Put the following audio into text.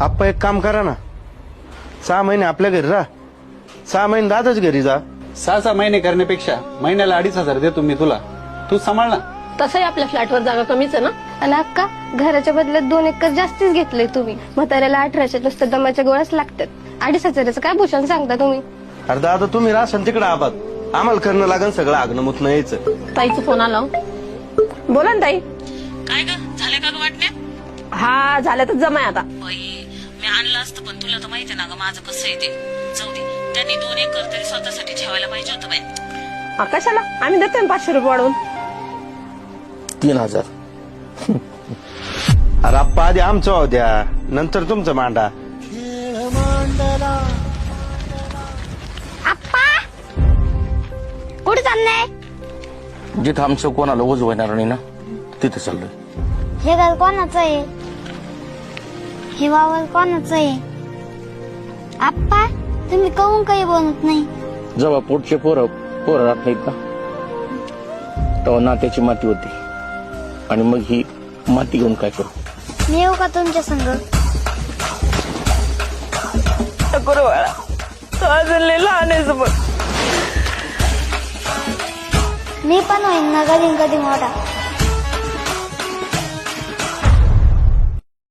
आप्पा एक काम करा ना, 6 महिने आपल्या घरी राहा, 6 महिने दादाच घरी जा. 6 महिने करण्यापेक्षा महिन्याला 2,500 देतो मी तुला, तू सांभाळ ना. तसंही आपल्या फ्लॅटवर जागा कमीच आहे ना. आणि अक्का, घराच्या बदल्यात 2 एकर जास्तीच घेतलंय तुम्ही. म्हाताऱ्याला 1800 नुसतं दमाच्या गोळ्याच लागतात. 2,500 काय भूषण सांगता तुम्ही. अरे दादा तुम्ही राशन तिकडे आबाद, आम्हाला करणं लागेल सगळं आगणं मुतणं यायचं. ताईचा फोन आला. बोला ना ताई. काय ग झाले का ग वाटणे? हा झालं तर जमाय आता. बाई मी आणलं असतं पण तुला तर माहिती ना ग माझं कसं आहे ते. जाऊ दे, त्यांनी 2 एकर तरी स्वतःसाठी ठेवायला पाहिजे होतं बाई. कशाला, आम्ही देतोय ना 500 रुपये वाढवून. 3,000. अरे आप्पा आधी आमचं वाहू द्या, नंतर तुमचं मांडा. कुठे चाललंय? जिथं आमचं कोणाला ओझ होणार नाही ना तिथं चाललोय. हे घर कोणाचं आहे? हे वावर कोणाचं आहे? आप्पा, तुम्ही कहून काही बनत नाही? जेव्हा पोटचे पोरं राहत नाहीत ना, तेव्हा नात्याची माती होती. आणि मग ही माती घेऊन काय करू? मी येऊ का तुमच्या संग? करू बाळा, तो अजून लय लहान आहे बघ. मी पण होईन ना कधी कधी मोठा.